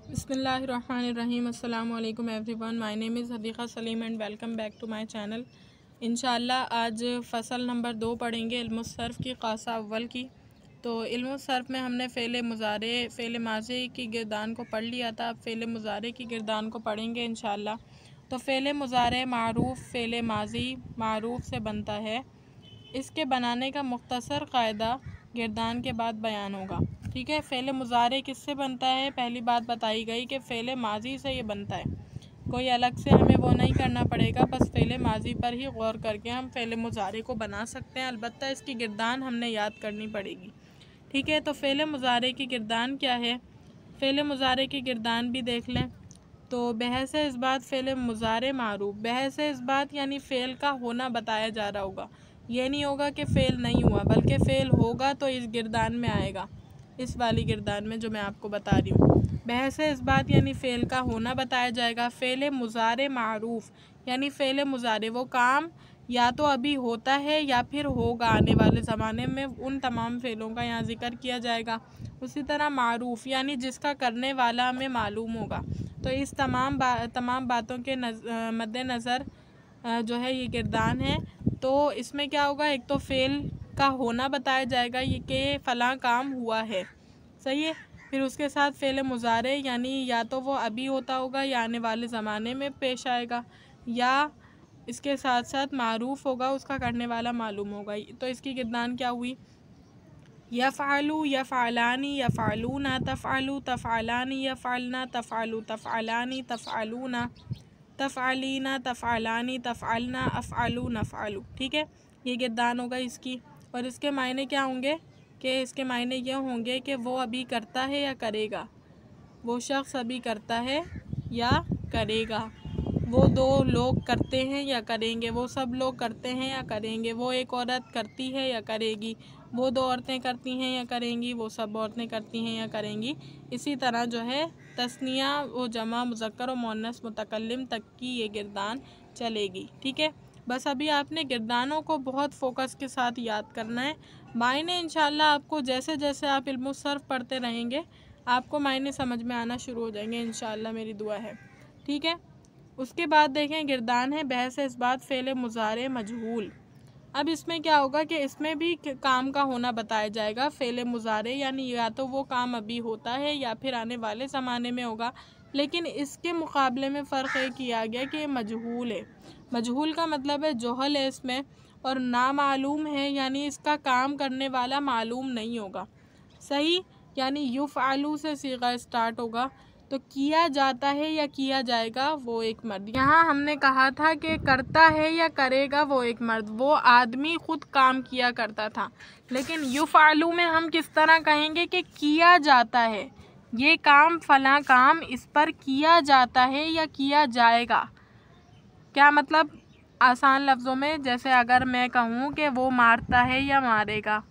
बिस्मिल्लाहिर्रहमानिर्रहीम। अस्सलाम वालेकुम everyone. My name is Hadiqa Saleem and welcome back to my channel. इंशाल्लाह आज फ़सल नंबर 2 पढ़ेंगे, इल्मुस सर्फ़ की क़ासा अव्वल की। तो इल्मुस सर्फ़ में हमने फ़ेल मुज़ारे फ़ेल माज़ी की गिरदान को पढ़ लिया था। अब फ़ेल मुज़ारे की गिरदान को पढ़ेंगे इंशाल्लाह। तो फ़ेल मुज़ारे मारूफ़ फ़ेल माज़ी मारूफ़ से बनता है। इसके बनाने का मुख्तसर क़ायदा गिरदान के बाद बयान होगा। ठीक है, फ़ेल मुज़ारे किससे बनता है? पहली बात बताई गई कि फ़ेल माज़ी से ये बनता है। कोई अलग से हमें वो नहीं करना पड़ेगा, बस फ़ेल माज़ी पर ही गौर करके हम फ़ेल मुज़ारे को बना सकते हैं। अलबत्ता इसकी गिरदान हमने याद करनी पड़ेगी। ठीक है, तो फ़ेल मुज़ारे की गिरदान क्या है? फ़ेल मुज़ारे की गिरदान भी देख लें। तो बहस इस बात फ़ेल मुज़ारे मारूफ़, बहस इस बात यानी फ़ेल का होना बताया जा रहा होगा। ये नहीं होगा कि फ़ेल नहीं हुआ, बल्कि फ़ेल होगा तो इस गिरदान में आएगा, इस वाली गिरदान में जो मैं आपको बता रही हूँ। बहस इस बात यानी फ़ेल का होना बताया जाएगा। फ़ेल मुज़ारे मारूफ़ यानी फ़ेल मुज़ारे वो काम या तो अभी होता है या फिर होगा आने वाले ज़माने में, उन तमाम फ़ेलों का यहाँ ज़िक्र किया जाएगा। उसी तरह मारूफ़ यानी जिसका करने वाला हमें मालूम होगा। तो इस तमाम बातों के मद्देनज़र जो है ये गिरदान है। तो इसमें क्या होगा, एक तो फ़ेल का होना बताया जाएगा, ये कि फ़लाँ काम हुआ है, सही है। फिर उसके साथ फ़ेल मुज़ारे यानी या तो वो अभी होता होगा या आने वाले ज़माने में पेश आएगा, या इसके साथ साथ मारूफ़ होगा, उसका करने वाला मालूम होगा। तो इसकी गिरदान क्या हुई? यफ़अलु यफ़अलानी यफ़अलूना तफ़अलु तफ़अलानी यफ़अलना तफ़अलु तफ़अलानी तफ़अलूना तफ़अलीना तफ़अलानी तफ़अलना अफ़अलु नफ़अलु। ठीक है, ये गिरदान होगा इसकी। और इसके मायने क्या होंगे कि इसके मायने ये होंगे कि वो अभी करता है या करेगा, वो शख्स अभी करता है या करेगा, वो दो लोग करते हैं या करेंगे, वो सब लोग करते हैं या करेंगे, वो एक औरत करती है या करेगी, वो दो औरतें करती हैं या करेंगी, वो सब औरतें करती हैं या करेंगी। इसी तरह जो है तस्निया व जमा मुज़क्कर और मुअन्नस मुतकल्लिम तक की ये गिरदान चलेगी। ठीक है, बस अभी आपने गिरदानों को बहुत फ़ोकस के साथ याद करना है। मायने इंशाल्लाह आपको जैसे जैसे आप इल्मुस सर्फ़ पढ़ते रहेंगे आपको मायने समझ में आना शुरू हो जाएंगे, इंशाल्लाह मेरी दुआ है। ठीक है, उसके बाद देखें गिरदान है बहस इस बात फ़ेल मुज़ारे मजहूल। अब इसमें क्या होगा कि इसमें भी काम का होना बताया जाएगा। फ़ेल मुज़ारे यानी या तो वो काम अभी होता है या फिर आने वाले ज़माने में होगा, लेकिन इसके मुकाबले में फ़र्क ये किया गया कि मजहूल है। मजहूल का मतलब है जोहल है इसमें, और नामालूम है यानी इसका काम करने वाला मालूम नहीं होगा, सही। यानी युफ़अलु से सीगा स्टार्ट होगा, तो किया जाता है या किया जाएगा वो एक मर्द। यहाँ हमने कहा था कि करता है या करेगा वो एक मर्द, वो आदमी खुद काम किया करता था। लेकिन युफ़अलु में हम किस तरह कहेंगे कि किया जाता है, ये काम फ़लाँ काम इस पर किया जाता है या किया जाएगा। क्या मतलब? आसान लफ्ज़ों में जैसे अगर मैं कहूँ कि वो मारता है या मारेगा,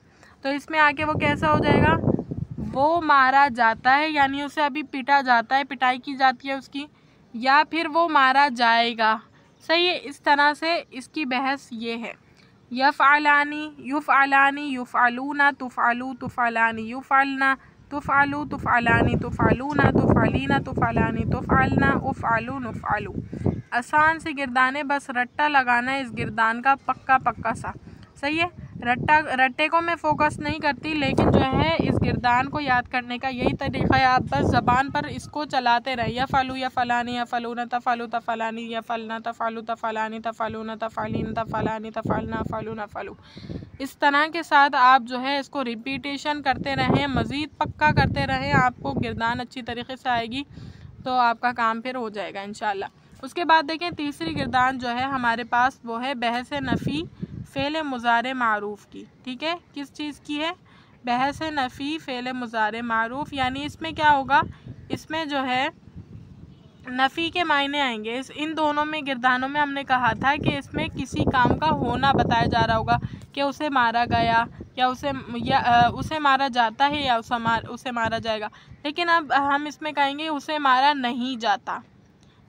तो इसमें आके वो कैसा हो जाएगा? वो मारा जाता है यानी उसे अभी पीटा जाता है, पिटाई की जाती है उसकी, या फिर वो मारा जाएगा, सही है। इस तरह से इसकी बहस ये है। यफ़अलानी युफ़अलानी युफ़अलूना तुफ़अलु तुफ़अलानी युफ़अलना तुफ़अलु तुफ़अलानी तुफ़अलूना तुफ़अलीना तुफ़अलानी तुफ़अलना उफ़अलु नुफ़अलु। आसान सी गिरदान है, बस रट्टा लगाना है इस गिरदान का पक्का पक्का सा, सही है। रट्टे को मैं फ़ोकस नहीं करती, लेकिन जो है इस गिरदान को याद करने का यही तरीक़ा है, आप बस ज़बान पर इसको चलाते रहें। यफ़अलु यफ़अलानी यफ़अलूना तफ़अलु तफ़अलानी यफ़अलना तफ़अलु तफ़अलानी तफ़अलूना तफ़अलीना तफ़अलानी तफ़अलना अफ़अलु नफ़अलु। इस तरह के साथ आप जो है इसको रिपीटेशन करते रहें, मज़ीद पक्का करते रहें, आपको गिरदान अच्छी तरीक़े से आएगी, तो आपका काम फिर हो जाएगा इंशाल्लाह। उसके बाद देखें तीसरी गिरदान जो है हमारे पास वो है बहस नफ़ी फ़ेल मुज़ारे मारूफ़ की। ठीक है, किस चीज़ की है? बहस नफ़ी फ़ेल मुज़ारे मारूफ़। यानी इसमें क्या होगा, इसमें जो है नफ़ी के मायने आएंगे। इन दोनों में गिरदानों में हमने कहा था कि इसमें किसी काम का होना बताया जा रहा होगा कि उसे मारा गया या उसे मारा जाता है या उसे मारा जाएगा। लेकिन अब हम इसमें कहेंगे उसे मारा नहीं जाता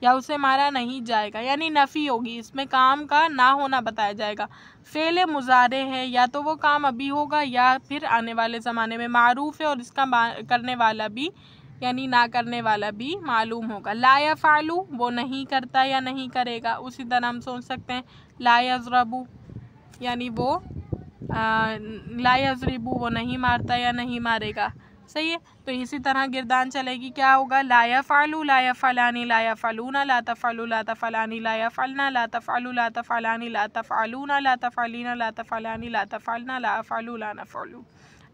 या उसे मारा नहीं जाएगा, यानी नफ़ी होगी, इसमें काम का ना होना बताया जाएगा। फ़ेल मुज़ारे है, या तो वो काम अभी होगा या फिर आने वाले ज़माने में। मारूफ़ है और इसका करने वाला भी यानी ना करने वाला भी मालूम होगा। ला यफ़अलु वो नहीं करता या नहीं करेगा। उसी तरह हम सोच सकते हैं ला यज़रबु यानी वो ला यज़रिबु वो नहीं मारता या नहीं मारेगा। सही है। तो इसी तरह गिरदान चलेगी, क्या होगा, ला यफ़अलु ला यफ़अलानी ला यफ़अलूना ला तफ़अलु ला तफ़अलानी ला यफ़अलना ला तफ़अलु ला तफ़अलानी ला तफ़अलूना ला तफ़अलीना ला तफ़अलानी ला तफ़अलना ला अफ़अलु ला नफ़अलु।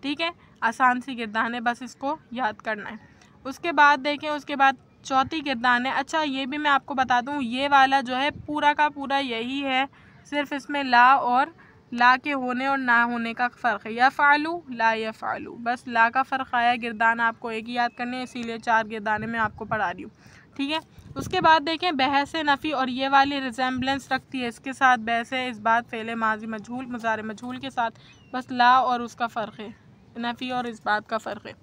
ठीक है, आसान सी गिरदान है, बस इसको याद करना है। उसके बाद देखें, उसके बाद चौथी गिरदान है। अच्छा ये भी मैं आपको बता दूं, ये वाला जो है पूरा का पूरा यही है, सिर्फ इसमें ला और ला के होने और ना होने का फ़र्क है। यफ़अलु ला यफ़अलु, बस ला का फ़र्क आया। गिरदान आपको एक ही याद करनी है, इसीलिए 4 गिरदानें मैं आपको पढ़ा रही हूँ। ठीक है। उसके बाद देखें बहस नफ़ी, और ये वाली रिजेम्बलेंस रखती है इसके साथ, बहस इस बात फ़ेले माजी मजहूल मुज़ारे मजहूल के साथ, बस ला और उसका फ़र्क है, नफ़ी और इस बात का फ़र्क है।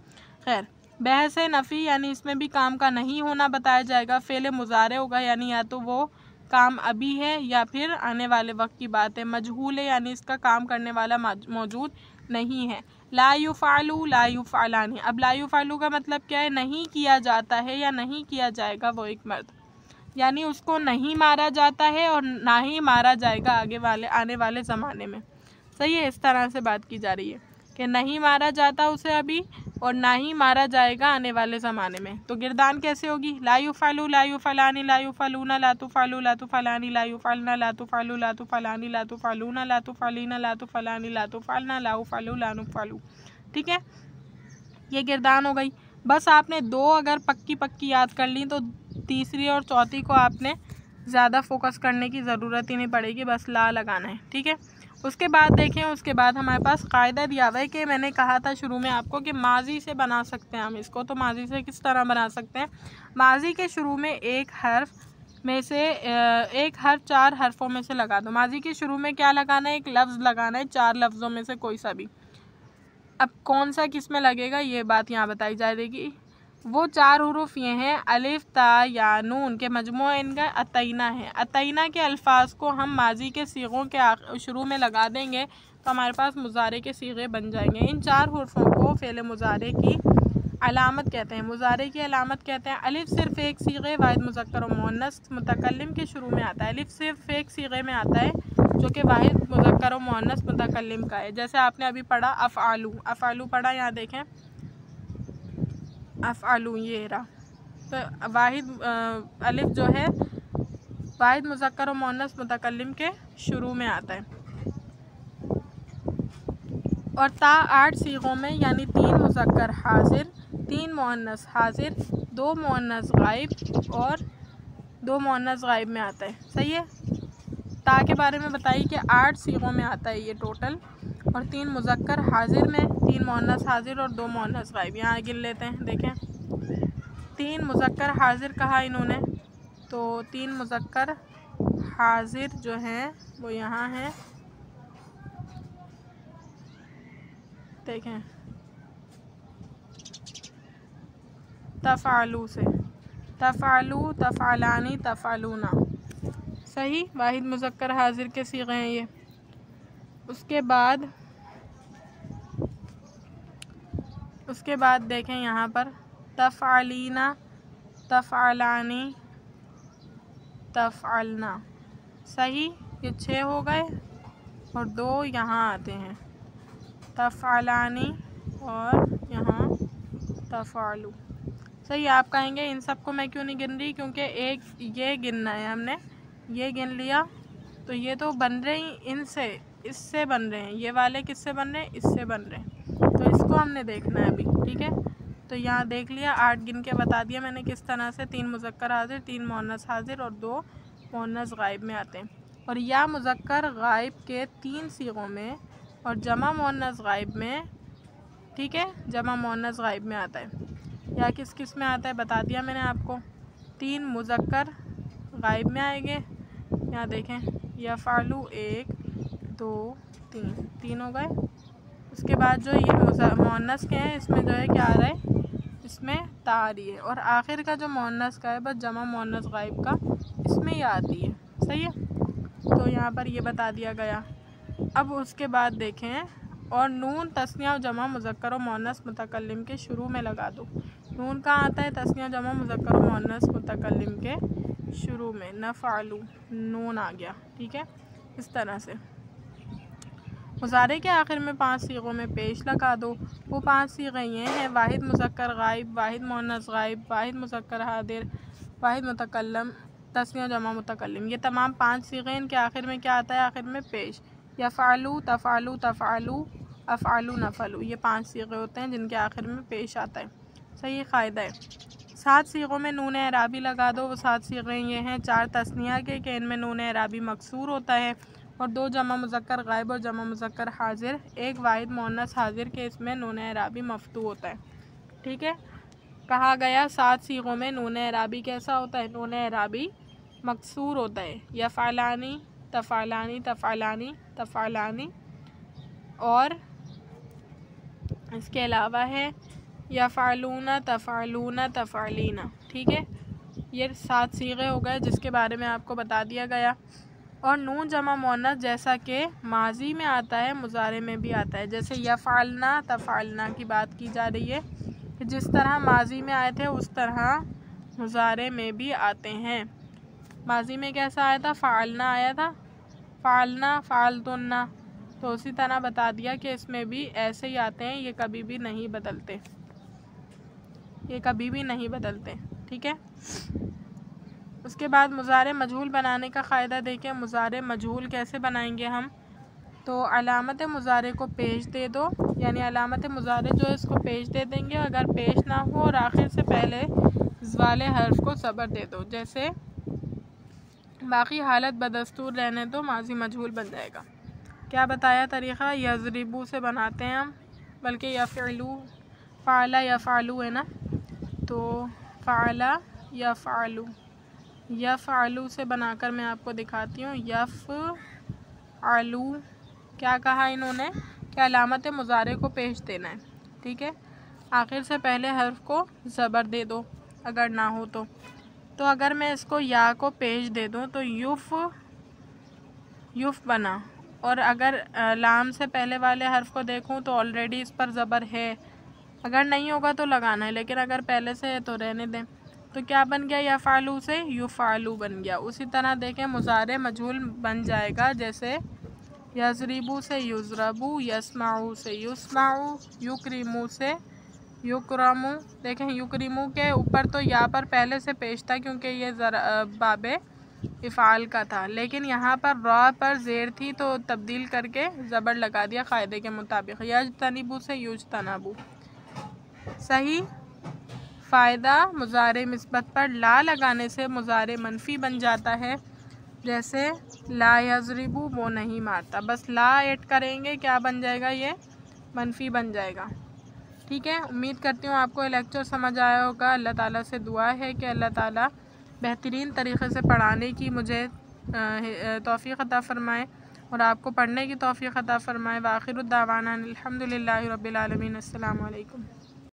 खैर, बहस नफ़ी यानी इसमें भी काम का नहीं होना बताया जाएगा। फ़ेले मुज़ारे होगा यानी या तो वो काम अभी है या फिर आने वाले वक्त की बात है। मजहूल है यानी इसका काम करने वाला मौजूद नहीं है। ला युफ़अलु ला युफ़अलानी, अब ला युफ़अलु का मतलब क्या है, नहीं किया जाता है या नहीं किया जाएगा वो एक मर्द, यानी उसको नहीं मारा जाता है और ना ही मारा जाएगा आने वाले ज़माने में। सही है, इस तरह से बात की जा रही है कि नहीं मारा जाता उसे अभी और ना ही मारा जाएगा आने वाले ज़माने में। तो गिरदान कैसे होगी, ला युफ़अलु ला युफ़अलानी ला युफ़अलूना ला तुफ़अलु ला तुफ़अलानी ला युफ़अलना ला तुफ़अलु ला तुफ़अलानी ला तुफ़अलूना ला तुफ़अलीना ला तुफ़अलानी ला तुफ़अलना ला उफ़अलु ला नुफ़अलु। ठीक है, ये गिरदान हो गई। बस आपने 2 अगर पक्की याद कर ली तो तीसरी और चौथी को आपने ज़्यादा फोकस करने की ज़रूरत ही नहीं पड़ेगी, बस ला लगाना है। ठीक है। उसके बाद देखें, उसके बाद हमारे पास कायदा दिया हुआ है कि मैंने कहा था शुरू में आपको कि माजी से बना सकते हैं हम इसको। तो माजी से किस तरह बना सकते हैं, माजी के शुरू में एक हर्फ में से एक हर्फ 4 हरफों में से लगा दो। माजी के शुरू में क्या लगाना है, एक लफ्ज़ लगाना है, 4 लफ्ज़ों में से कोई सा भी। अब कौन सा किस में लगेगा ये बात यहाँ बताई जाएगी। वो 4 हुरूफ ये हैं, अलिफ ता या नून के मजमूआ इनका अतैना है। अतैना के अल्फाज को हम माजी के सीगों के शुरू में लगा देंगे तो हमारे पास मुज़ारे के सीगे बन जाएंगे। इन 4 हुरूफों को फ़ेले मुज़ारे की अलामत कहते हैं, मुज़ारे की अलामत कहते हैं। अलिफ सिर्फ़ एक सीगे वाहिद मुज़क्कर और मुअन्नस मुतकल्लिम के शुरू में आता है। अलिफ सिर्फ़ एक सीगे में आता है जो कि वाहिद मुज़क्कर और मुअन्नस मुतकल्लिम का है। जैसे आपने अभी पढ़ा अफ़अलु, अफ़अलु पढ़ा, यहाँ देखें अफ़अलु ये रहा। तो वाहिद अलिफ जो है वाहिद मुज़क्कर और मुअन्नस मुतकल्लिम के शुरू में आता है। और ता 8 सीगों में यानी 3 मुज़क्कर हाजिर, 3 मुअन्नस हाजिर, 2 मुअन्नस गायब और 2 मुअन्नस गायब में आता है। सही है। ता के बारे में बताइए कि 8 सीगों में आता है ये टोटल, और 3 मुज़क्कर हाजिर में, 3 मुअन्नस हाजिर और 2 मुअन्नस गायब। यहाँ गिन लेते हैं, देखें 3 मुज़क्कर हाजिर कहा इन्होंने, तो 3 मुज़क्कर हाजिर जो हैं वो यहाँ हैं, देखें तफ़अलु से, तफ़अलु तफ़अलानी तफ़अलूना। सही, वाहिद मुज़क्कर हाजिर के सीगे हैं ये। उसके बाद देखें यहाँ पर तफ़अलीना तफ़अलानी तफ़अलना। सही, ये 6 हो गए और 2 यहाँ आते हैं, तफ़अलानी और यहाँ तफ़अलु। सही, आप कहेंगे इन सब को मैं क्यों नहीं गिन रही, क्योंकि एक ये गिनना है हमने, ये गिन लिया तो ये तो बन रहे ही इनसे, इससे बन रहे हैं, ये वाले किससे बन रहे हैं, इससे बन रहे हैं, तो इसको हमने देखना है अभी। ठीक है, तो यहाँ देख लिया, 8 गिन के बता दिया मैंने किस तरह से। 3 मुज़क्कर हाजिर, 3 मुअन्नस हाजिर और 2 मुअन्नस गायब में आते हैं। और या मुज़क्कर गायब के 3 सीगों में और जमा मुअन्नस गायब में, ठीक है, जमा मुअन्नस गायब में आता है। या किस किस में आता है बता दिया मैंने आपको, 3 मुज़क्कर गायब में आएंगे। यहाँ देखें यफ़अलु 1 2 3 हो गए। उसके बाद जो ये मुअन्नस के हैं इसमें जो है क्या आ रहा है, इसमें ता आ रही है, और आखिर का जो मुअन्नस का है बस जमा मुअन्नस गायब का इसमें ये आती है। सही है, तो यहाँ पर ये बता दिया गया। अब उसके बाद देखें, और नून तस्निया और जमा मुज़क्कर और मुअन्नस मुतकल्लिम के शुरू में लगा दो। नून कहाँ आता है? तस्निया जमा मुज़क्कर मुअन्नस मुतकल्लिम के शुरू में, नफ़अलू नून आ गया। ठीक है, इस तरह से। मुज़ारे के आखिर में 5 सीगों में पेश लगा दो। वो 5 सीगे ये हैं: वाहिद मुज़क्कर गायब, वाहिद मुअन्नस गायब, वाहिद मुज़क्कर हादिर, वाहिद मुतकल्लम, तस्निया जमा मुतकल्लिम। ये तमाम 5 सीगे, इनके आखिर में क्या आता है? आखिर में पेश। यफ़अलू, तफ़अलू, तफ़अलू, अफ़अलू, नफ़अलू, ये 5 सीगे होते हैं जिनके आखिर में पेश आता है। सही क़ायदा है। 7 सीगों में नून एराबी लगा दो। वो 7 सीगे ये हैं: 4 तस्निया के कि इनमें नून एराबी मकसूर होता है, और 2 जमा मुज़क्कर गायब और जमा मुज़क्कर हाजिर, 1 वाहिद मुअन्नस हाजिर के इसमें नून एराबी मफ्तू होता है। ठीक है, कहा गया 7 सीगों में नून एराबी कैसा होता है? नून एराबी मकसूर होता है। यफ़अलानी, तफ़अलानी, तफ़अलानी, तफ़अलानी, और इसके अलावा है यफ़अलूना, तफ़अलूना, तफ़अलीना। ठीक है, ये 7 सीगे हो गए जिसके बारे में आपको बता दिया गया। और नून जमा मुअन्नस जैसा कि माजी में आता है, मुज़ारे में भी आता है। जैसे यफ़अलना, तफ़अलना की बात की जा रही है कि जिस तरह माजी में आए थे उस तरह मुज़ारे में भी आते हैं। माजी में कैसा आया था? फ़अलना आया था, फ़अलना, फ़अलतुन्ना। तो उसी तरह बता दिया कि इसमें भी ऐसे ही आते हैं, ये कभी भी नहीं बदलते, ये कभी भी नहीं बदलते। ठीक है, उसके बाद मुज़ारे मजहूल बनाने का क़ायदा देखें। मुज़ारे मजहूल कैसे बनाएंगे हम? तो अलामत मुज़ारे को पेश दे दो, यानी अलामत मुज़ारे जो है इसको पेश दे देंगे। अगर पेश ना हो और आखिर से पहले वाले हर्फ को ज़बर दे दो। जैसे बाकी हालत बदस्तूर रहने दो, माजी मजहूल बन जाएगा। क्या बताया तरीक़ा? यज़रिबू से बनाते हैं हम, बल्कि यफ़अलू, फ़अला यफ़अलू है ना, तो फ़अला यफ़अलू, यफ़अलू से बनाकर मैं आपको दिखाती हूँ। यफ़अलू, क्या कहा इन्होंने? क्या अलामत मुज़ारे को पेश देना है। ठीक है, आखिर से पहले हर्फ को ज़बर दे दो अगर ना हो तो। तो अगर मैं इसको या को पेश दे दूँ तो युफ़, युफ़ बना। और अगर लाम से पहले वाले हर्फ को देखूँ तो ऑलरेडी इस पर ज़बर है, अगर नहीं होगा तो लगाना है, लेकिन अगर पहले से है तो रहने दें। तो क्या बन गया? यफ़अलू से युफ़अलू बन गया। उसी तरह देखें मुज़ारे मजहूल बन जाएगा, जैसे यज़रिबू से युज़रबू, यस्माऊ से युस्माऊ, युकरिमू से युकरमू। देखें युकरिमू के ऊपर तो या पर पहले से पेश था क्योंकि ये बाबे इफ़ाल का था, लेकिन यहाँ पर रा पर ज़ेर थी तो तब्दील करके ज़बर लगा दिया क़ायदे के मुताबिक। यजतनिबू से युजतनबू। सही। फ़ायदा, मुज़ारे मिस्बत पर ला लगाने से मुज़ारे मनफ़ी बन जाता है। जैसे ला यज़रिबू, वो नहीं मारता, बस ला ऐड करेंगे, क्या बन जाएगा? ये मनफ़ी बन जाएगा। ठीक है, उम्मीद करती हूँ आपको ये लेक्चर समझ आया होगा। अल्लाह ताला से दुआ है कि अल्लाह ताला बेहतरीन तरीक़े से पढ़ाने की मुझे तौफ़ीक़ अता फ़रमाए और आपको पढ़ने की तौफ़ीक़ अता फ़रमाए। व आख़िरु दावाना अनिल हम्दुलिल्लाहि रब्बिल आलमीन। अस्सलामु अलैकुम।